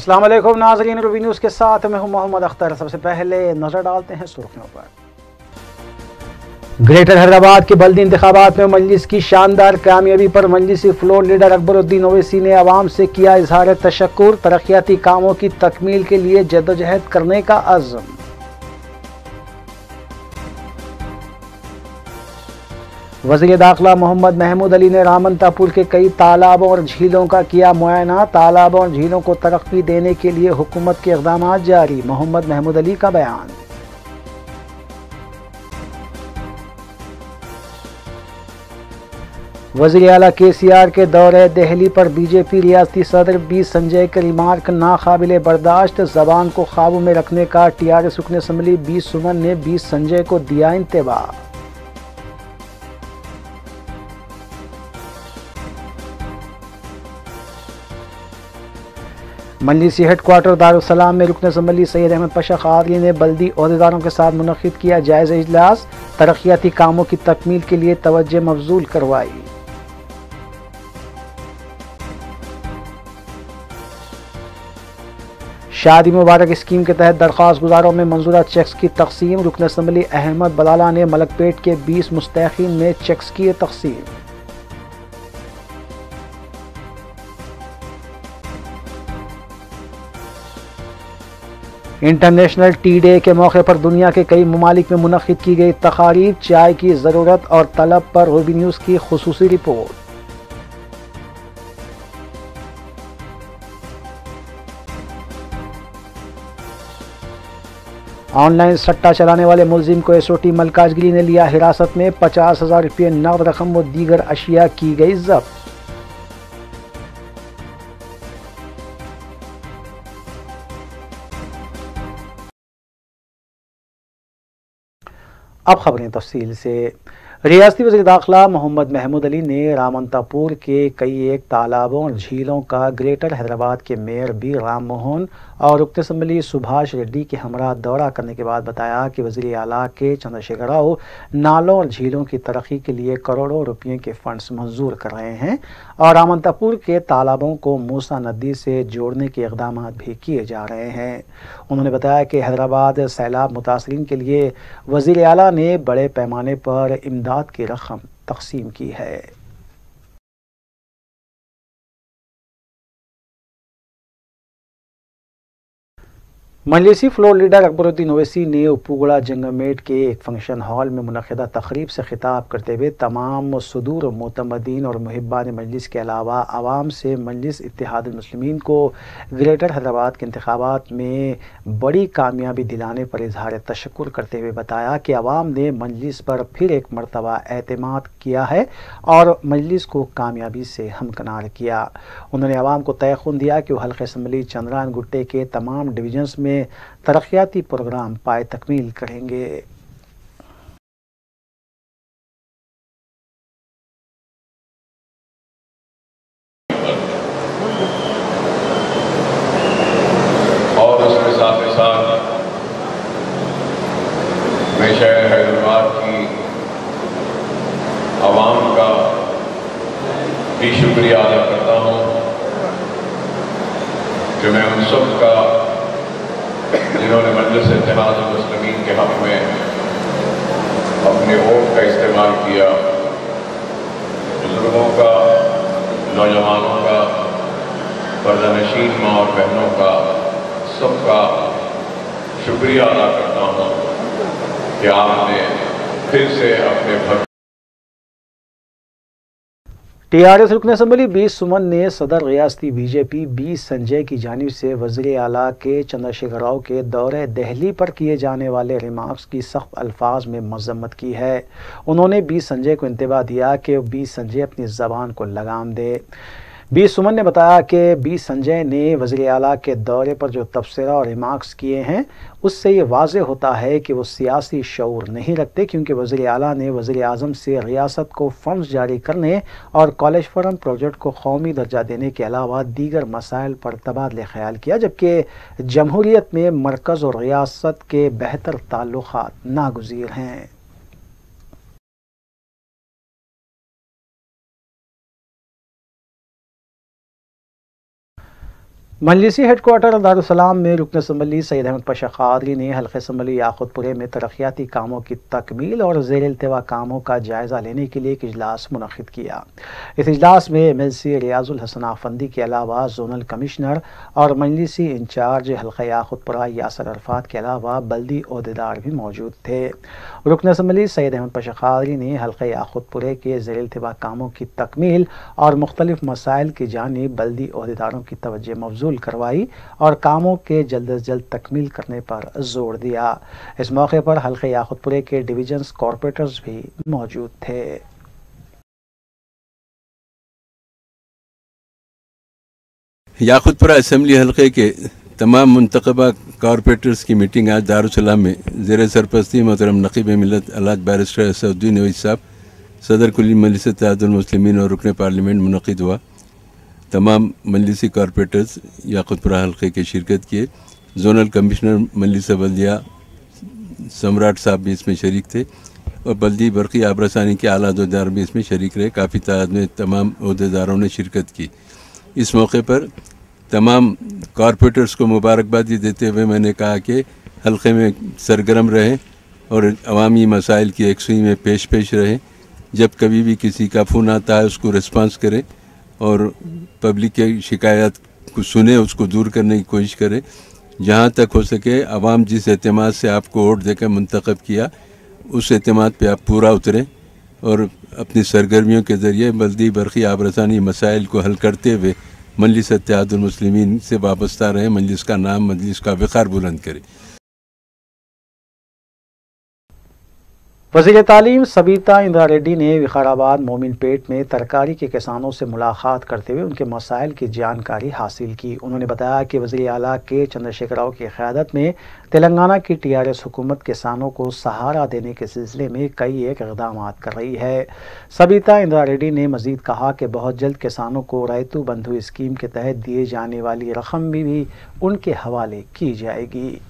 अस्सलाम वालेकुम नाज़रीन, रूबी न्यूज़ के साथ मैं हूं मोहम्मद अख्तर। सबसे पहले नजर डालते हैं सुर्खियों पर। ग्रेटर हैदराबाद के बल्दी इंतखाबात में मजलिस की शानदार कामयाबी पर मजलिसी फ्लोर लीडर अकबरुद्दीन ओवैसी ने अवाम से किया इजहार तशक्कुर। तरक्याती कामों की तकमील के लिए जद्दोजहद करने का अज़्म। वज़ीर दाखिला मोहम्मद महमूद अली ने रामनतापुर के कई तालाबों और झीलों का किया मुआयना। तालाबों और झीलों को तरक्की देने के लिए हुकूमत के इक़दामात जारी। मोहम्मद महमूद अली का बयान। वज़ीर आला KCR के दौरे दिल्ली पर बीजेपी रियासती सदर बी संजय के रिमार्क नाकाबिले बर्दाश्त। ज़बान को काबू में रखने का TRS रुकन असम्बली बी सुमन ने बी संजय को दिया इंतबाह। मजलिसी हेडक्वार्टर दारुस्सलाम में रुकन असम्बली सैयद अहमद पाशा कादरी ने बल्दी ओहदेदारों के साथ मुनक़िद किया जायज़ा इजलास। तरक्याती कामों की तकमील के लिए तवज्जो मबजूल करवाई। शादी मुबारक स्कीम के तहत दरख्वास्त गुजारों में मंजूरा चेक्स की तकसीम। रुकन असम्बली अहमद बलाला ने मलकपेट के 20 मुस्तहिकीन में चेक्स की तकसीम। इंटरनेशनल टी डे के मौके पर दुनिया के कई ममालिक में मुनक़िद की गई तकारीब। चाय की ज़रूरत और तलब पर रूबी न्यूज़ की खुसूसी रिपोर्ट। ऑनलाइन सट्टा चलाने वाले मुलजिम को SOT मलकाजगिरी ने लिया हिरासत में। 50,000 रुपये नकद रकम व दीगर अशिया की गई जब्त। अब खबरें तफसील से। रियासती वज़ीर दाखिला मोहम्मद महमूद अली ने रामनतापुर के कई एक तालाबों और झीलों का ग्रेटर हैदराबाद के मेयर बी राम मोहन और रुकन असम्बली सुभाष रेड्डी के हमरा दौरा करने के बाद बताया कि वज़ीर आला के चंद्रशेखर राव नालों और झीलों की तरक्की के लिए करोड़ों रुपये के फंड्स मंजूर कर रहे हैं और रामनतापुर के तालाबों को मूसा नदी से जोड़ने के इक़दाम भी किए जा रहे हैं। उन्होंने बताया कि हैदराबाद सैलाब मुतासरीन के लिए वज़ीर आला ने बड़े पैमाने पर इमदाद की रकम तकसीम की है। मजलिसी फ्लोर लीडर अकबरुद्दीन ओवैसी ने उपूगड़ा जंगमेट के एक फंक्शन हॉल में मुनक़िदा तकरीब से खिताब करते हुए तमाम सदूर मोतमदीन और मुहिब्बान मजलिस के अलावा आवाम से मजलिस इत्तेहादुल मुस्लिमीन को ग्रेटर हैदराबाद के इंतखाबात में बड़ी कामयाबी दिलाने पर इजहार तशक्कुर करते हुए बताया कि आवाम ने मजलिस पर फिर एक मरतबा एतमाद किया है और मजलिस को कामयाबी से हमकनार किया। उन्होंने आवाम को तयक़ुन दिया कि वह हल्क़े असम्बली चंद्रान गुट्टे के तमाम डिवीजन्स में तरक्याती प्रोग्राम पाए तकमील करेंगे। और उसके साथ ही साथ मैं शहर हैदराबाद की आवाम का भी शुक्रिया अदा करता हूँ कि मैं उन सब का जिन्होंने मजलिस इत्तेहादुल मुस्लिमीन के हक़ में अपने वोट का इस्तेमाल किया, बुजुर्गों का, नौजवानों का, पर्दानशीन माँ और बहनों का, सबका शुक्रिया अदा करता हूँ कि आपने फिर से अपने भर। TRS रुकन असम्बली बी सुमन ने सदर रियासती बीजेपी बी संजय की जानिब से वज़ीर आला के चंद्रशेखर राव के दौरे दिल्ली पर किए जाने वाले रिमार्क्स की सख्त अल्फाज में मज़म्मत की है। उन्होंने बी संजय को इंतबाह दिया कि बी संजय अपनी ज़बान को लगाम दे। बी सुमन ने बताया कि बी संजय ने वज़ीर आला के दौरे पर जो तबसरा और रिमार्क्स किए हैं उससे ये वाज़ेह होता है कि वो सियासी शऊर नहीं रखते, क्योंकि वज़ीर आला ने वज़ीर आज़म से रियासत को फ़ंड्स जारी करने और कॉलेज फॉरम प्रोजेक्ट को कौमी दर्जा देने के अलावा दीगर मसाइल पर तबादले ख्याल किया, जबकि जमहूरियत में मरकज़ और रियासत के बेहतर ताल्लुक़ात नागुज़ीर हैं। मजलिसी हेडक्वार्टर दारुसलाम में रुकन असम्बली सैयद अहमद पाशा कादरी ने हल्के असम्बली याकुतपुरे में तरक्याती कामों की तकमील और ज़ेर इल्तिवा कामों का जायज़ा लेने के लिए एक इजलास मुनक़िद किया। इस इजलास में MLC रियाजुल हसन आफंदी के अलावा जोनल कमिश्नर और मजलिसी इंचार्ज हल्का याकुतपुरा यासर अरफात के अलावा बल्दी ओहदेदार भी मौजूद थे। रुकन असम्बली सैयद अहमद पाशा कादरी ने हल्का याकुतपुरे के ज़ेर इल्तिवा कामों की तकमील और मुख्तलिफ मसाइल की जानिब बल्दी ओहदेदारों की तवज्जो मबजूल करवाई और कामों के जल्द अज जल्द तकमील करने पर जोर दिया। इस मौके पर हल्के याकुतपुरे के डिवीजन्स कॉरपोरेटर्स भी मौजूद थे। याकुतपुरा असम्बली हल्के के तमाम मुंतखबा कॉरपोरेटर्स की मीटिंग आज दारुसलाम में ज़ेर सरपरस्ती मोहतरम नकीब मिल्लत अल्लाह बैरिस्टर असदुद्दीन अवैस साहब, सदर कुली मजलिस इत्तेहादुल मुस्लिमीन और रुकन पार्लियामेंट मुनक़िद हुआ। तमाम मजलिसी कॉरपोरेटर्स याकुतपुरा हल्के के शिरकत किए। जोनल कमिश्नर मजलिस बल्दिया सम्राट साहब भी इसमें शरीक थे और बल्दी बरक़ी आबरसानी के आला अहदेदार भी इसमें शरीक रहे। काफ़ी तादाद में तमाम अहदेदारों ने शिरकत की। इस मौके पर तमाम कॉरपोरेटर्स को मुबारकबादी देते हुए मैंने कहा कि हल्के में सरगर्म रहें और अवामी मसाइल की यकसुई में पेश रहें। जब कभी भी किसी का फ़ोन आता है उसको रिस्पांस करें और पब्लिक के शिकायत को सुने, उसको दूर करने की कोशिश करें। जहाँ तक हो सके अवाम जिस एतमाद से आपको वोट देकर मुंतखब किया उस एतमाद पे आप पूरा उतरें और अपनी सरगर्मियों के ज़रिए बल्दी बरक़ी आबरसानी मसाइल को हल करते हुए मजलिस इत्तेहादुल मुस्लिमीन से वाबस्ता रहें। मजलिस का नाम, मजलिस का वक़ार बुलंद करें। वज़ीर तालीम सबीता इंदिरा रेड्डी ने विकाराबाद मोमिनपेट में तरकारी के किसानों से मुलाकात करते हुए उनके मसाइल की जानकारी हासिल की। उन्होंने बताया कि वज़ीर आला के चंद्रशेखर राव की क़यादत में तेलंगाना की TRS हुकूमत किसानों को सहारा देने के सिलसिले में कई एक इक़दाम कर रही है। सबीता इंदिरा रेड्डी ने मज़ीद कहा कि बहुत जल्द किसानों को रैतु बंधु स्कीम के तहत दिए जाने वाली रकम भी उनके हवाले की जाएगी।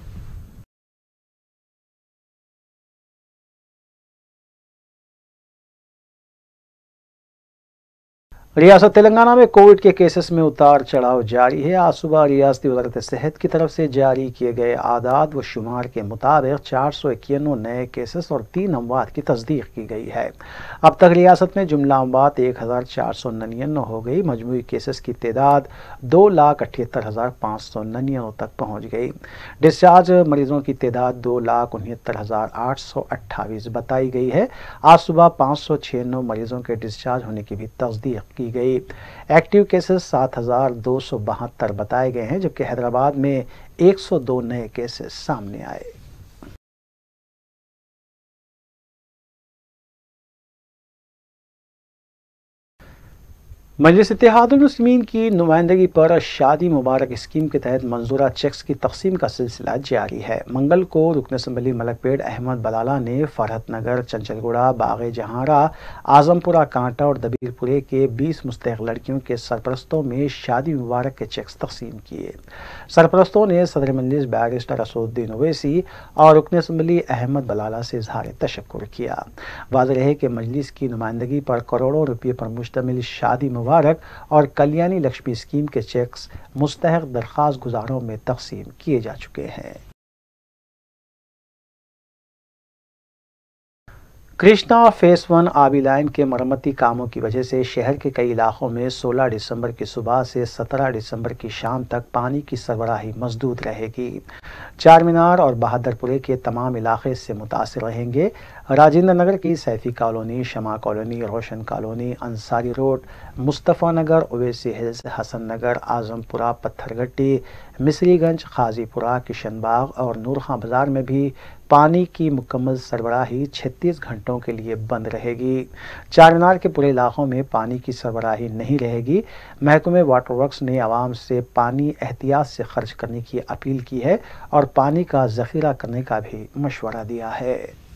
रियासत तेलंगाना में कोविड के केसेस में उतार चढ़ाव जारी है। आज सुबह रियासती वज़ारत सेहत की तरफ से जारी किए गए आदाद व शुमार के मुताबिक 491 नए केसेस और 3 अमवात की तस्दीक की गई है। अब तक रियासत में जुमला अमवात 1499 हो गई। मजमूई केसेस की तादाद 2,78,599 तक पहुँच गई। डिस्चार्ज मरीजों की तादाद 2,69,828 बताई गई है। आज सुबह 596 मरीजों के डिस्चार्ज होने की भी तस्दीक की गई। एक्टिव केसेस 7,272 बताए गए हैं, जबकि हैदराबाद में 102 नए केसेस सामने आए। मजलिस इत्तेहादुल मुस्लिमीन की नुमाइंदगी पर शादी मुबारक स्कीम के तहत मंजूरा चेक्स की तकसीम का सिलसिला जारी है। मंगल को रुकन असम्बली मलकपेट अहमद बलाला ने फरहत नगर, चंचलगुड़ा, बाग़े जहारा, आजमपुरा कांटा और दबीरपुरे के 20 मुस्तहिक लड़कियों के सरपरस्तों में शादी मुबारक के चेक्स तकसीम किए। सरपरस्तों ने सदर मजलिस बैरिस्टर असदुद्दीन ओवैसी और रुकन असम्बली अहमद बलाला से इजहार तशक्कुर किया। वाज़ेह है कि मजलिस की नुमाइंदगी पर करोड़ों रुपये पर मुश्तमिल शादी मुबारक और कल्याणी लक्ष्मी स्कीम के चेक्स मुस्तहक दरख्वास्त गुजारों में तकसीम किए जा चुके हैं। कृष्णा फेस 1 आबी लाइन के मरम्मती कामों की वजह से शहर के कई इलाकों में 16 दिसंबर की सुबह से 17 दिसंबर की शाम तक पानी की सरबराही मजदूद रहेगी। चार मीनार और बहादुरपुरे के तमाम इलाके से मुतासिर रहेंगे। राजेंद्र नगर की सैफी कॉलोनी, शमा कॉलोनी, रोशन कॉलोनी, अंसारी रोड, मुस्तफ़ा नगर, ओवैसी हिल्स, हसन नगर, आजमपुरा, पत्थरगट्टी, मिसरीगंज, खाजीपुरा, किशनबाग और नूर खां बाज़ार में भी पानी की मुकम्मल सरबराही 36 घंटों के लिए बंद रहेगी। चार मीनार के पूरे इलाकों में पानी की सरबराही नहीं रहेगी। महकमे वाटर वर्क्स ने आवाम से पानी एहतियात से खर्च करने की अपील की है और पानी का ज़ख़ीरा करने का भी मशवरा दिया है।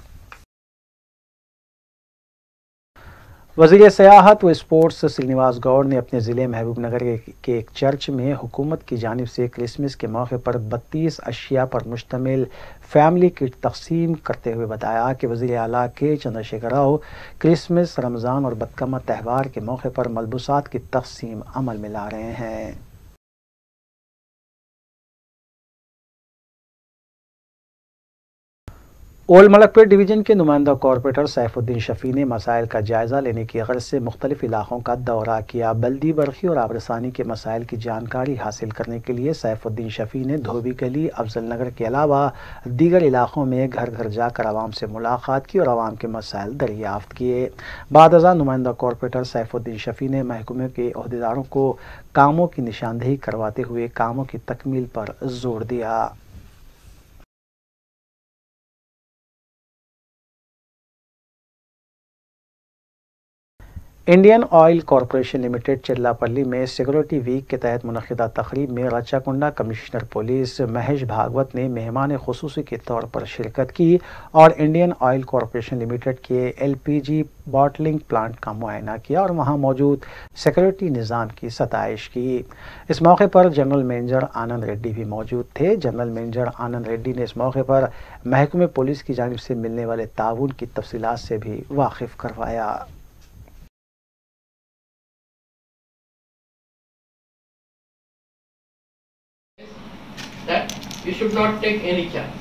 वज़ीर सयाहत व स्पोर्ट्स श्रीनिवास गौड़ ने अपने ज़िले महबूबनगर के एक चर्च में हुकूमत की जानिब से क्रिसमस के मौके पर 32 अशिया पर मुश्तमिल फैमिली किट तकसीम करते हुए बताया कि वज़ीर आला के चंद्रशेखर राव क्रिसमस, रमज़ान और बदकमा त्यौहार के मौके पर मलबूसात की तकसीम अमल में ला रहे हैं। ओल्ड मलकपेट डिवीजन के नुमाइंदा कॉरपोरेटर सैफुद्दीन शफी ने मसाइल का जायजा लेने की गर्ज से मुख्तलिफ इलाकों का दौरा किया। बल्दी बरखी और आबरसानी के मसाइल की जानकारी हासिल करने के लिए सैफुद्दीन शफी ने धोबी गली, अफजल नगर के अलावा दीगर इलाकों में घर घर जाकर आवाम से मुलाकात की और आवाम के मसाइल दरियाफ्त किए। बादअज़ां नुमाइंदा कॉरपोरेटर सैफुद्दीन शफी ने महकमे के अहदेदारों को कामों की निशानदेही करवाते हुए कामों की तकमील पर जोर दिया। इंडियन ऑयल कॉरपोरेशन लिमिटेड चिल्लापल्ली में सिक्योरिटी वीक के तहत मुनक़िदा तक़रीब में रचाकुंडा कमिश्नर पुलिस महेश भागवत ने मेहमान खुसूसी के तौर पर शिरकत की और इंडियन ऑयल कॉरपोरेशन लिमिटेड के LPG बॉटलिंग प्लांट का मुआयना किया और वहां मौजूद सिक्योरिटी निज़ाम की सताइश की। इस मौके पर जनरल मैनेजर आनंद रेड्डी भी मौजूद थे। जनरल मैनेजर आनंद रेड्डी ने इस मौके पर महकमे पुलिस की जानिब से मिलने वाले ताउन की तफसीलात से भी वाकिफ करवाया। That you should not take any chance.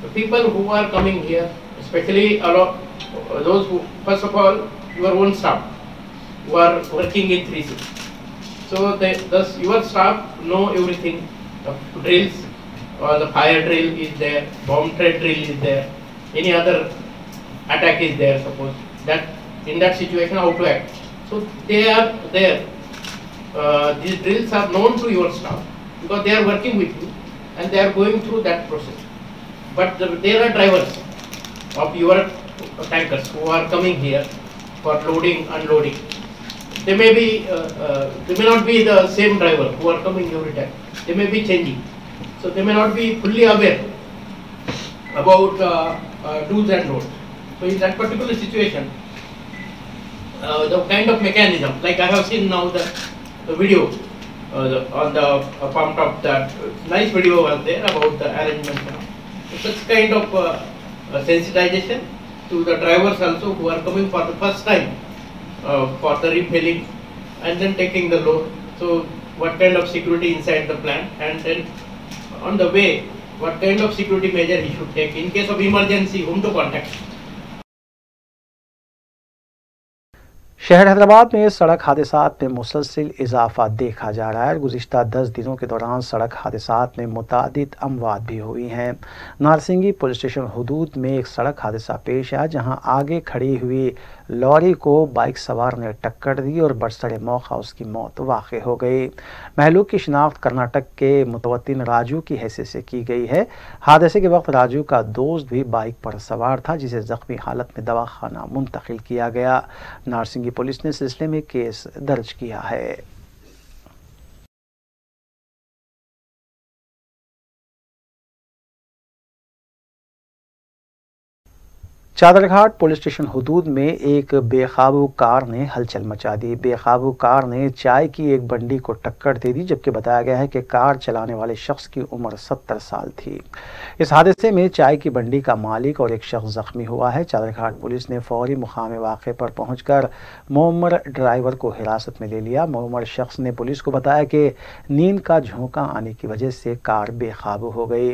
The people who are coming here, especially those who, first of all, your own staff who are working in 3-6. So thus your staff know everything. The drills, or the fire drill is there, bomb threat drill is there, any other attack is there. Suppose that in that situation how to act. So they are there. These drills are known to your staff because they are working with you and they are going through that process. But there are drivers of your tankers who are coming here for loading, unloading. They may be, they may not be the same driver who are coming every time. They may be changing. So they may not be fully aware about do's and don'ts. So in that particular situation, the kind of mechanism, like I have seen now the video on the palm top, that nice video was there about the arrangement. So such kind of sensitization to the drivers also who are coming for the first time for the refilling and then taking the load. So what kind of security inside the plant, and then on the way what kind of security measure he should take in case of emergency, whom to contact. शहर हैदराबाद में सड़क हादसात में मुसलसिल इजाफा देखा जा रहा है। गुज़िश्ता 10 दिनों के दौरान सड़क हादसात में मुतादिद अमवात भी हुई हैं। नारसिंगी पुलिस स्टेशन हदूद में एक सड़क हादसा पेश आया जहां आगे खड़ी हुई लॉरी को बाइक सवार ने टक्कर दी और बरसरे मौका उसकी मौत वाक़ हो गई। महलूक की शिनाख्त कर्नाटक के मुतवत्तिन राजू की हैसियत से की गई है। हादसे के वक्त राजू का दोस्त भी बाइक पर सवार था जिसे ज़ख्मी हालत में दवाखाना मुंतकिल किया गया। नारसिंगी पुलिस ने सिलसिले में केस दर्ज किया है। चादरघाट पुलिस स्टेशन हदूद में एक बेकाबू कार ने हलचल मचा दी। बेकाबू कार ने चाय की एक बंडी को टक्कर दे दी, जबकि बताया गया है कि कार चलाने वाले शख्स की उम्र 70 साल थी। इस हादसे में चाय की बंडी का मालिक और एक शख्स जख्मी हुआ है। चादरघाट पुलिस ने फौरी मुकाम वाक़े पर पहुंचकर मोहम्मद ड्राइवर को हिरासत में ले लिया। मोहम्मद शख्स ने पुलिस को बताया कि नींद का झोंका आने की वजह से कार बेकाबू हो गई।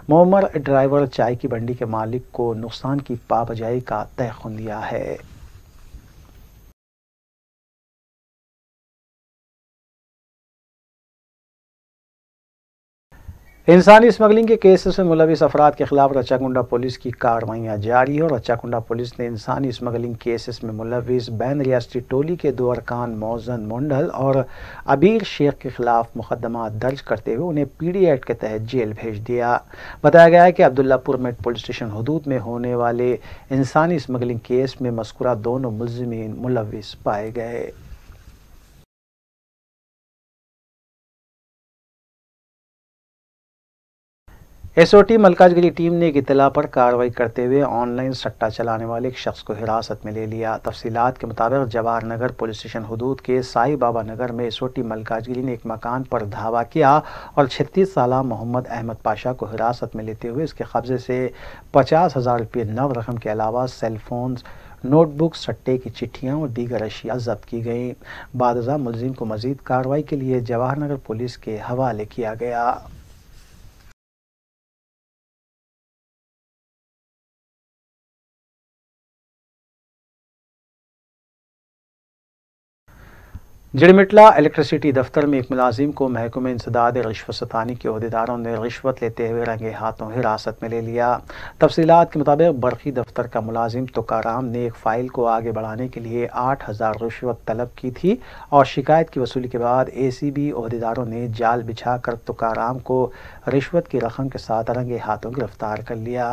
मोहम्मद ड्राइवर चाय की बंडी के मालिक को नुकसान की बजाई का तयखुन दिया है। इंसानी स्मगलिंग के केसेस में मुलविस अफराद के खिलाफ रचाकुंडा पुलिस की कार्रवाइयाँ जारी है और रचाकुंडा पुलिस ने इंसानी स्मगलिंग केसेस में मुलविस बैन रियासती टोली के 2 अरकान मौजन मोंडल और अबीर शेख के खिलाफ मुकदमा दर्ज करते हुए उन्हें PD एक्ट के तहत जेल भेज दिया। बताया गया है कि अब्दुल्लापुर मेट पुलिस स्टेशन हदूद में होने वाले इंसानी स्मगलिंग केस में मज़कूरा दोनों मुल्ज़िमीन मुलविस पाए गए। SOT मलकाजगिरी टीम ने एक इत्तला पर कार्रवाई करते हुए ऑनलाइन सट्टा चलाने वाले एक शख्स को हिरासत में ले लिया। तफसीलात के मुताबिक जवाहर नगर पुलिस स्टेशन हदूद के साई बाबा नगर में SOT मलकाजगिरी ने एक मकान पर धावा किया और 36 साला मोहम्मद अहमद पाशा को हिरासत में लेते हुए इसके कब्जे से 50,000 रुपये नव रकम के अलावा सेलफोन, नोटबुक, सट्टे की चिट्ठियाँ और दीगर अशिया जब्त की गई। बादअज़ां मुलजिम को मज़ीद कार्रवाई के लिए जवाहर नगर पुलिस के हवाले किया गया। जिड़मिटला इलेक्ट्रिसिटी दफ्तर में एक मुलाजिम को महकमे इंसदाद रिश्वत सतानी के अहदेदारों ने रिश्वत लेते हुए रंगे हाथों हिरासत में ले लिया। तफसीलात के मुताबिक बरखी दफ्तर का मुलाजिम तुकाराम ने एक फ़ाइल को आगे बढ़ाने के लिए 8,000 रिश्वत तलब की थी और शिकायत की वसूली के बाद ACB अहदेदारों ने जाल बिछाकर तुकाराम को रिश्वत की रकम के साथ रंगे हाथों गिरफ्तार कर लिया।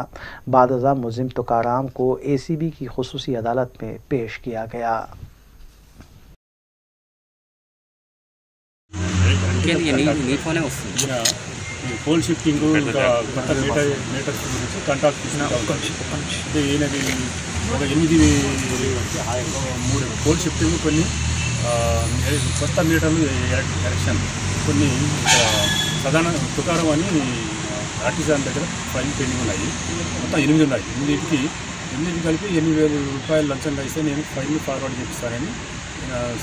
बादअज़ा मुलजिम तुकाराम को ACB की खुसूसी अदालत में पेश किया गया। పోల్ షిఫ్టింగ్ కొత్త మీటర్స్ గురించి కాంట్రాక్ట్ అంటే ఈయనది ఒక 3 పోల్ షిఫ్టింగ్, కొన్ని కొత్త మీటర్లు ఎలక్షన్, కొన్ని సాధారణ తుకారం అని ఆర్టిజాన్ దగ్గర ఫైల్ పెండింగ్ ఉన్నాయి. మొత్తం 8 ఉన్నాయి. 8 కలిపి 8,000 రూపాయలు లంచంగా ఇస్తే నేను ఫైల్ని ఫార్వర్డ్ చేపిస్తానని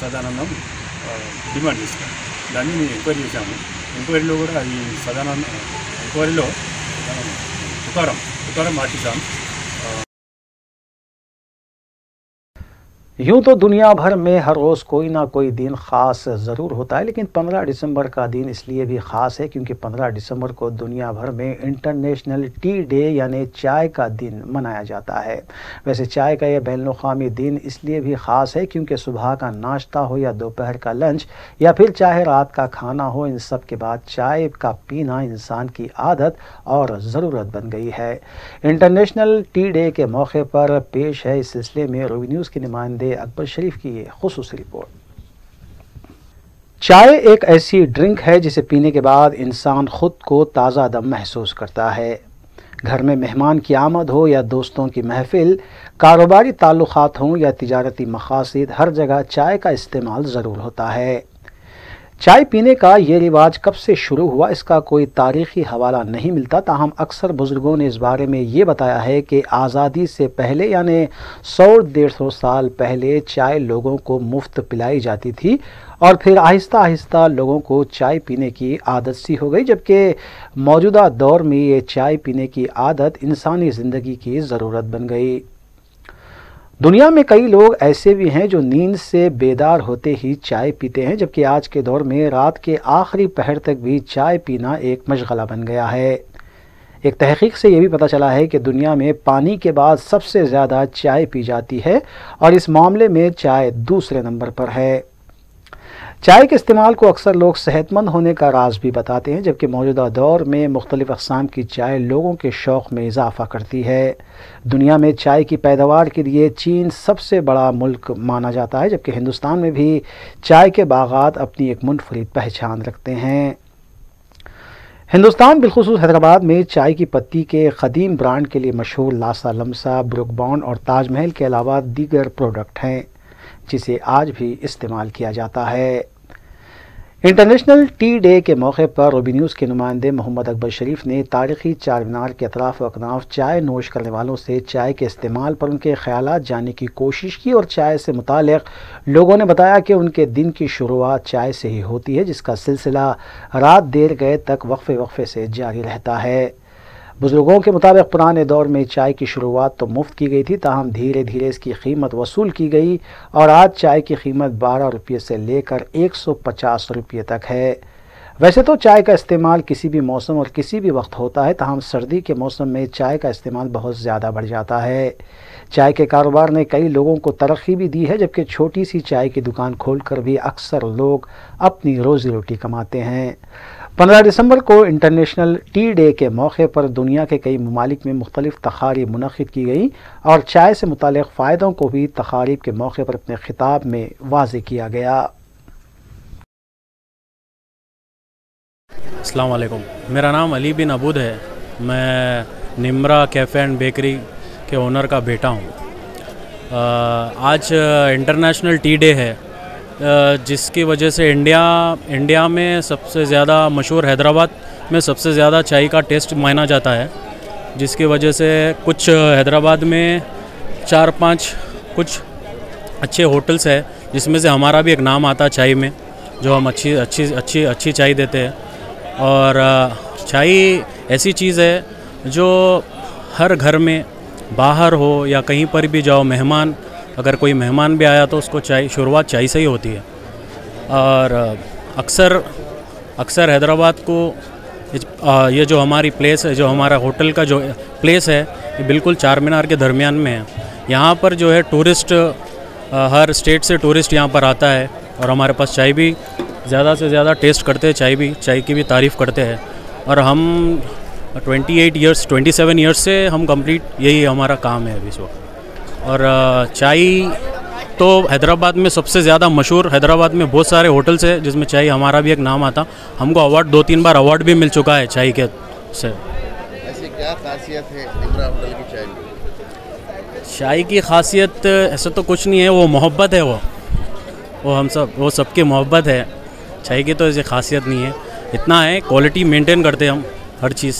సాధారణంగా డిమాండ్ చేస్తాను. దాన్ని మేము ఎంక్వైరీ చేశాము. ఎంక్వైరీలో కూడా ఈ సాధారణ ఎంక్వైరీలో తుకారం ఆర్టిజాన్। यूँ तो दुनिया भर में हर रोज़ कोई ना कोई दिन ख़ास ज़रूर होता है, लेकिन 15 दिसंबर का दिन इसलिए भी ख़ास है क्योंकि 15 दिसंबर को दुनिया भर में इंटरनेशनल टी डे यानी चाय का दिन मनाया जाता है। वैसे चाय का यह बैनुल-अक़वामी दिन इसलिए भी ख़ास है क्योंकि सुबह का नाश्ता हो या दोपहर का लंच या फिर चाहे रात का खाना हो, इन सब के बाद चाय का पीना इंसान की आदत और ज़रूरत बन गई है। इंटरनेशनल टी डे के मौके पर पेश है इस सिलसिले में रूबी न्यूज़ के नुमाइंदे अकबर शरीफ की ये खुसूसी रिपोर्ट। चाय एक ऐसी ड्रिंक है जिसे पीने के बाद इंसान खुद को ताज़ा दम महसूस करता है। घर में मेहमान की आमद हो या दोस्तों की महफिल, कारोबारी ताल्लुकात हों या तिजारती मकासद, हर जगह चाय का इस्तेमाल ज़रूर होता है। चाय पीने का ये रिवाज कब से शुरू हुआ इसका कोई तारीख़ी हवाला नहीं मिलता, ताहम अक्सर बुज़ुर्गों ने इस बारे में ये बताया है कि आज़ादी से पहले यानी 100-150 साल पहले चाय लोगों को मुफ्त पिलाई जाती थी और फिर आहिस्ता आहिस्ता लोगों को चाय पीने की आदत सी हो गई, जबकि मौजूदा दौर में ये चाय पीने की आदत इंसानी ज़िंदगी की ज़रूरत बन गई। दुनिया में कई लोग ऐसे भी हैं जो नींद से बेदार होते ही चाय पीते हैं, जबकि आज के दौर में रात के आखिरी पहर तक भी चाय पीना एक मशगला बन गया है। एक तहकीक से ये भी पता चला है कि दुनिया में पानी के बाद सबसे ज़्यादा चाय पी जाती है और इस मामले में चाय दूसरे नंबर पर है। चाय के इस्तेमाल को अक्सर लोग सेहतमंद होने का राज भी बताते हैं, जबकि मौजूदा दौर में मुख्तलिफ़ अक़साम की चाय लोगों के शौक़ में इजाफ़ा करती है। दुनिया में चाय की पैदावार के लिए चीन सबसे बड़ा मुल्क माना जाता है, जबकि हिंदुस्तान में भी चाय के बागात अपनी एक मुनफरिद पहचान रखते हैं। हिंदुस्तान बिलखुसूस हैदराबाद में चाय की पत्ती के क़दीम ब्रांड के लिए मशहूर लासा लमसा, ब्रुक बॉन्ड और ताज महल के अलावा दीगर प्रोडक्ट हैं जिसे आज भी इस्तेमाल किया जाता है। इंटरनेशनल टी डे के मौके पर रूबी न्यूज़ के नुमाइंदे मोहम्मद अकबर शरीफ ने तारीख़ी चार मीनार के अतराफ़ व अकनाफ़ चाय नोश करने वालों से चाय के इस्तेमाल पर उनके ख़यालात जानने की कोशिश की और चाय से मुताल्लिक़ लोगों ने बताया कि उनके दिन की शुरुआत चाय से ही होती है, जिसका सिलसिला रात देर गए तक वक्फे वक्फे से जारी रहता है। बुज़ुर्गों के मुताबिक पुराने दौर में चाय की शुरुआत तो मुफ्त की गई थी, ताहम धीरे धीरे इसकी कीमत वसूल की गई और आज चाय की कीमत 12 रुपये से लेकर 150 रुपये तक है। वैसे तो चाय का इस्तेमाल किसी भी मौसम और किसी भी वक्त होता है, ताहम सर्दी के मौसम में चाय का इस्तेमाल बहुत ज़्यादा बढ़ जाता है। चाय के कारोबार ने कई लोगों को तरक्की भी दी है, जबकि छोटी सी चाय की दुकान खोलकर भी अक्सर लोग अपनी रोज़ी रोटी कमाते हैं। 15 दिसंबर को इंटरनेशनल टी डे के मौके पर दुनिया के कई ममालिक में मुख्तलिफ तक़ारीब मुनक़्क़िद की गई और चाय से मुताल्लिक़ फ़ायदों को भी तक़ारीब के मौके पर अपने खिताब में वाज़ेह किया गया। अस्सलाम वालेकुम, मेरा नाम अली बिन अबूद है। मैं निम्रा कैफ़े एंड बेकरी के ओनर का बेटा हूँ। आज इंटरनेशनल टी डे है, जिसकी वजह से इंडिया में सबसे ज़्यादा मशहूर हैदराबाद में सबसे ज़्यादा चाय का टेस्ट माना जाता है, जिसकी वजह से कुछ हैदराबाद में 4-5 कुछ अच्छे होटल्स है, जिसमें से हमारा भी एक नाम आता है चाय में, जो हम अच्छी चाय देते हैं। और चाय ऐसी चीज़ है जो हर घर में बाहर हो या कहीं पर भी जाओ, अगर कोई मेहमान भी आया तो उसको शुरुआत चाय से ही होती है। और अक्सर हैदराबाद को ये जो हमारी प्लेस है, जो हमारा होटल का जो प्लेस है, ये बिल्कुल चार मीनार के दरमियान में है। यहाँ पर जो है टूरिस्ट हर स्टेट से टूरिस्ट यहाँ पर आता है और हमारे पास चाय भी ज़्यादा से ज़्यादा टेस्ट करते हैं, चाय की भी तारीफ़ करते हैं। और हम 27 ईयर्स से हम कंप्लीट यही हमारा काम है अभी इस वक्त। और चाय तो हैदराबाद में सबसे ज़्यादा मशहूर, हैदराबाद में बहुत सारे होटल्स है जिसमें चाय हमारा भी एक नाम आता। हमको अवार्ड 2-3 बार अवार्ड भी मिल चुका है चाय के से। ऐसी क्या खासियत है निम्रा होटल की चाय में? चाय की खासियत ऐसा तो कुछ नहीं है, वो मोहब्बत है, वो सबकी मोहब्बत है। चाय की तो ऐसी खासियत नहीं है, इतना है क्वालिटी मेंटेन करते हैं हम हर चीज़।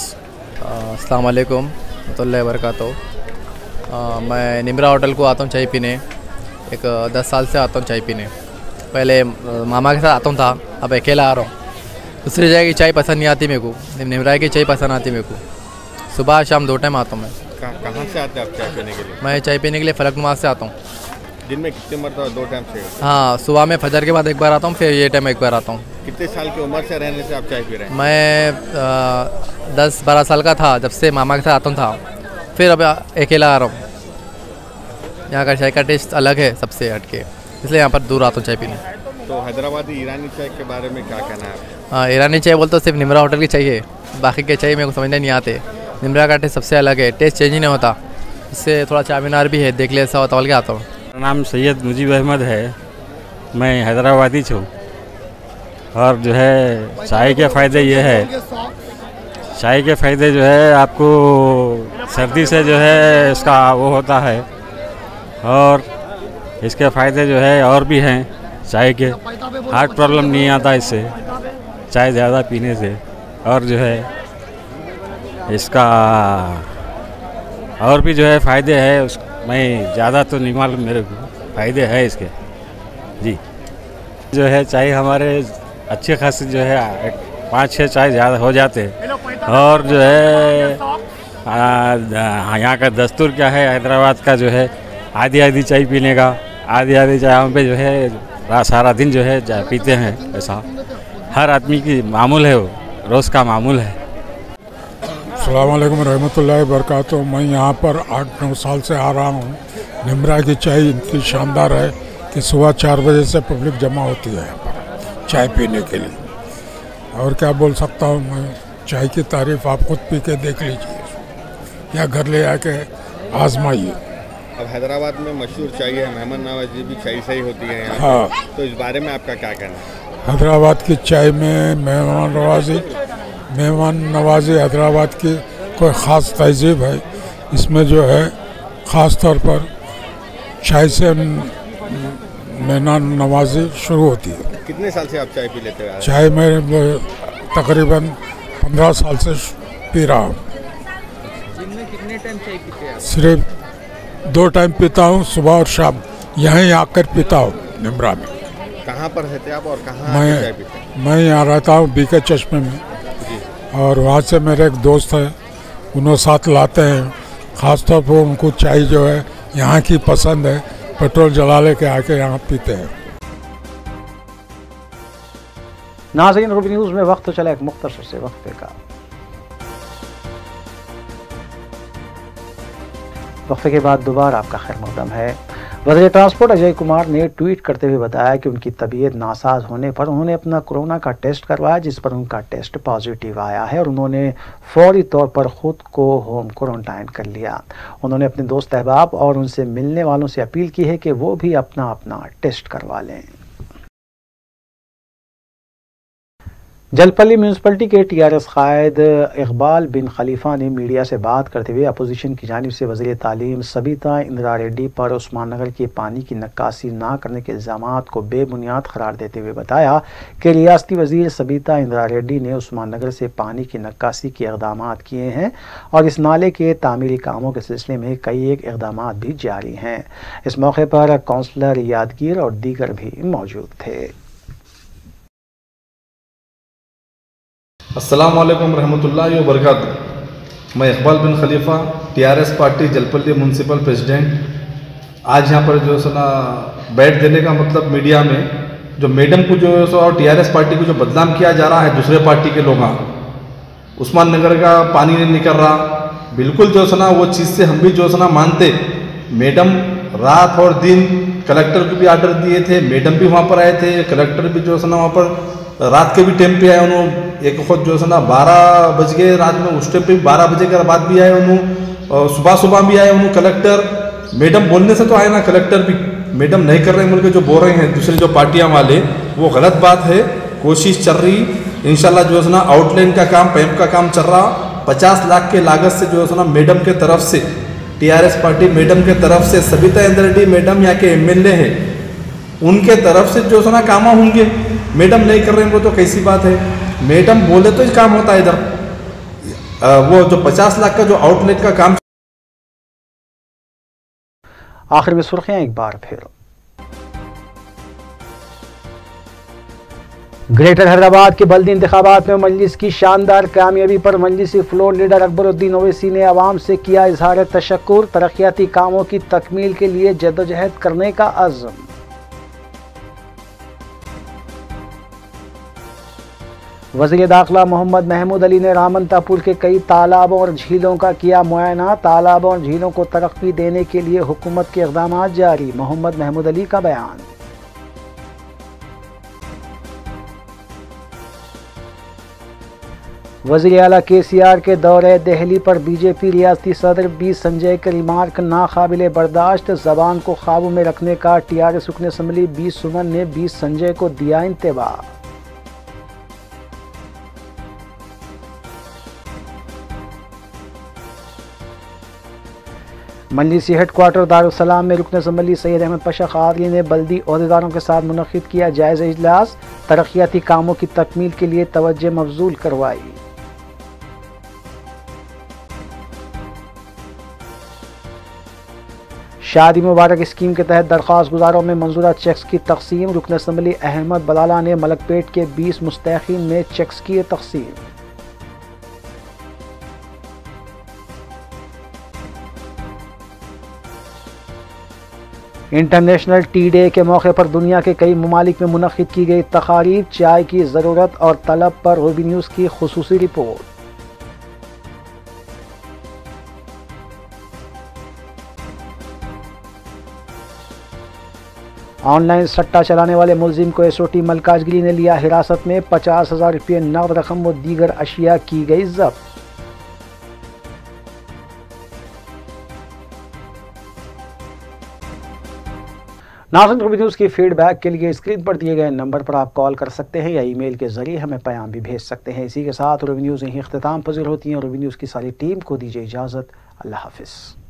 अस्सलाम वालेकुम रहमतुल्लाहि व बरकातहू। मैं निम्रा होटल को आता हूँ चाय पीने, एक 10 साल से आता हूँ चाय पीने। पहले मामा के साथ आता हूँ था, अब अकेला आ रहा हूँ। दूसरी जगह की चाय पसंद नहीं आती मेरे को, निम्रा की चाय पसंद आती मेरे को। सुबह शाम 2 टाइम आता हूँ मैं। कहाँ से आते हैं आप चाय पीने के लिए? मैं चाय पीने के लिए फलकनुमा से आता हूँ। दिन में कितनी मरतबा? 2 टाइम से? हाँ, सुबह में फजर के बाद एक बार आता हूँ, फिर ये टाइम एक बार आता हूँ। कितने साल की उम्र से रहने से आप चाय पी रहे हैं? मैं 10-12 साल का था जब से मामा के साथ आता था, फिर अब अकेला आ रहा हूँ। यहाँ का चाय का टेस्ट अलग है सबसे हटके, इसलिए यहाँ पर दूर आता हूँ चाय पीने। तो हैदराबादी ईरानी चाय के बारे में क्या कहना है? हाँ, ईरानी चाय बोलते तो सिर्फ निम्रा होटल की चाहिए, बाकी के चाय मेरे को समझने नहीं आते। निम्रा का टेस्ट सबसे अलग है, टेस्ट चेंज ही नहीं होता। इससे थोड़ा चार मीनार भी है, देख ले ऐसा होता बोल के आता हूँ। मेरा नाम सैयद मुजीब अहमद है, मैं हैदराबादी हूँ। और जो है चाय के फ़ायदे ये है, चाय के फ़ायदे जो है आपको सर्दी से जो है इसका वो होता है, और इसके फ़ायदे जो है और भी हैं चाय के। हार्ट प्रॉब्लम नहीं आता इससे, चाय ज़्यादा पीने से। और जो है इसका और भी जो है फ़ायदे है, मैं ज़्यादा तो नहीं मालूम मेरे को, फ़ायदे है इसके जी। जो है चाय हमारे अच्छे खासे जो है 5-6 चाय ज़्यादा हो जाते हैं। और जो है यहाँ का दस्तूर क्या है हैदराबाद का, जो है आधी चाय पीने का, आधी चाय पे जो है सारा दिन जो है पीते हैं। ऐसा हर आदमी की मामूल है, वो रोज़ का मामूल है। अस्सलाम वालेकुम रहमतुल्लाहि व बरकातहू। मैं यहाँ पर 8-9 साल से आ रहा हूँ। निम्रा की चाय इतनी शानदार है कि सुबह 4 बजे से पब्लिक जमा होती है यहाँ पर चाय पीने के लिए। और क्या बोल सकता हूँ मैं, चाय की तारीफ़ आप खुद पी के देख लीजिए या घर ले आके आजमाइए। अब हैदराबाद में मशहूर चाय है, मेहमान नवाजी भी चाय से ही होती है यहाँ। हाँ, तो इस बारे में आपका क्या कहना है? हैदराबाद की चाय में मेहमान नवाजी हैदराबाद की कोई ख़ास तहजीब है। इसमें जो है ख़ास तौर पर चाय से मेहमान नवाजी शुरू होती है। कितने साल से आप चाय पी लेते हैं? चाय मैं तकरीबन 15 साल से पी रहा हूँ। दिन में कितने टाइम चाय पीते हैं? सिर्फ 2 टाइम पीता हूँ, सुबह और शाम। यहीं आकर पीता हूँ निम्रा में। कहाँ पर रहते आप और कहाँ चाय पीते हैं? मैं यहाँ रहता हूँ बीके चश्मे में, और वहाँ से मेरे एक दोस्त है, उन्होंने साथ लाते हैं। ख़ासतौर पर उनको चाय जो है यहाँ की पसंद है, पेट्रोल जला लेके आके यहाँ पीते हैं। नाज़रीन, रूबी न्यूज़ में वक्त तो चला एक मुख्तसर से वक्फे का। वक्फे के बाद दोबारा आपका खैर मकदम है। वज़ीर ट्रांसपोर्ट अजय कुमार ने ट्वीट करते हुए बताया कि उनकी तबीयत नासाज होने पर उन्होंने अपना कोरोना का टेस्ट करवाया, जिस पर उनका टेस्ट पॉजिटिव आया है और उन्होंने फौरी तौर पर ख़ुद को होम क्वारंटाइन कर लिया। उन्होंने अपने दोस्त अहबाब और उनसे मिलने वालों से अपील की है कि वो भी अपना टेस्ट करवा लें। जलपल्ली म्यूनसिपलिटी के टीआरएस कायद इकबाल बिन खलीफा ने मीडिया से बात करते हुए अपोजिशन की जानिब से वज़ीर तालीम सबीता इंदिरा रेड्डी पर उस्मान नगर के पानी की नक्कासी ना करने के इल्ज़ामात को बेबुनियाद करार देते हुए बताया कि रियासती वज़ीर सबीता इंदिरा रेड्डी ने उस्मान नगर से पानी की नक्कासी के इक़दामात किए हैं और इस नाले के तामीरी कामों के सिलसिले में कई एक इक़दामात भी जारी हैं। इस मौके पर काउंसलर यादगीर और दीगर भी मौजूद थे। अस्सलाम वालेकुम रहमतुल्लाहि व बरकातहू। मैं Iqbal bin Khalifa, TRS party Jalpally municipal president. आज यहाँ पर जो सुना बैठ देने का मतलब मीडिया में जो मैडम को जो है सो और टीआरएस पार्टी को जो बदनाम किया जा रहा है दूसरे पार्टी के लोग, उस्मान नगर का पानी नहीं निकल रहा, बिल्कुल जो है ना वो चीज़ से हम भी जो है ना मानते। मैडम रात और दिन कलेक्टर को भी आर्डर दिए थे, मैडम भी वहाँ पर आए थे, कलेक्टर भी जो है ना वहाँ पर रात के भी टाइम पे आए, उन्होंने एक खुद जो है ना 12 बज गए रात में, उस टाइम पे 12 बजे के बाद भी आए उन्होंने, और सुबह भी आए उन्होंने कलेक्टर। मैडम बोलने से तो आए ना, कलेक्टर भी मैडम नहीं कर रहे हैं बोल के जो बोल रहे हैं दूसरी जो पार्टियां वाले, वो गलत बात है। कोशिश चल रही इंशाल्लाह जो है ना, आउटलाइन का काम, पैप का काम चल रहा, 50 लाख के लागत से जो है ना मैडम के तरफ से, टीआरएस पार्टी मैडम के तरफ से, सबिता इंद्र रेड्डी मैडम यहाँ के एमएलए हैं, उनके तरफ से जो है ना काम होंगे। मैडम नहीं कर रहे हैं वो तो कैसी बात है, मैडम बोले तो ही काम होता है इधर। वो जो 50 लाख का जो आउटलेट का काम। आखिर में सुर्खियां एक बार फिर। ग्रेटर हैदराबाद के बल्दी इंतखाबात में मजलिस की शानदार कामयाबी पर मजलिसी फ्लोर लीडर अकबरुद्दीन ओवैसी ने आवाम से किया इजहार तशक्कुर, तरक्याती कामों की तकमील के लिए जद्दोजहद करने का अज़्म। वज़ीर दाखिला मोहम्मद महमूद अली ने रामनतापुर के कई तालाबों और झीलों का किया मुआयना, तालाबों और झीलों को तरक्की देने के लिए हुकूमत के इक़दामात जारी, मोहम्मद महमूद अली का बयान। वज़ीर आला KCR के दौरे दिल्ली पर बीजेपी रियासती सदर बी संजय के रिमार्क नाकाबिले बर्दाश्त, ज़बान को काबू में रखने का TRS रुकन असम्बली बी सुमन ने बी संजय को दिया इंतबाह। मजलिसी हेडक्वार्टर दारुस्सलाम में रुकन असम्बली सैयद अहमद पाशा क़ादरी ने बल्दी ओहदेदारों के साथ मुनक़िद किया जायज़ा इजलास, तरक्याती कामों की तकमील के लिए तवज्जो मबजूल करवाई। शादी मुबारक स्कीम के तहत दरख्वास्त गुजारों में मंजूरा चेक्स की तकसीम, रुकन असम्बली अहमद बलाला ने मलकपेट के 20 मुस्तहिकीन में चेक्स की तकसीम। इंटरनेशनल टी डे के मौके पर दुनिया के कई ममालिक में मुनक़िद की गई तकारीब, चाय की ज़रूरत और तलब पर रूबी न्यूज़ की खुसूसी रिपोर्ट। ऑनलाइन सट्टा चलाने वाले मुलजिम को SOT मलकाजगिरी ने लिया हिरासत में, 50,000 रुपये नकद रकम व दीगर अशिया की गई जब्त। नाज़रीन, रूबी न्यूज़ की फीडबैक के लिए स्क्रीन पर दिए गए नंबर पर आप कॉल कर सकते हैं या ईमेल के जरिए हमें पैगाम भी भेज सकते हैं। इसी के साथ रूबी न्यूज़ यहीं इख्तिताम पज़ीर होती है। रूबी न्यूज़ की सारी टीम को दीजिए इजाज़त। अल्लाह हाफ़िज़।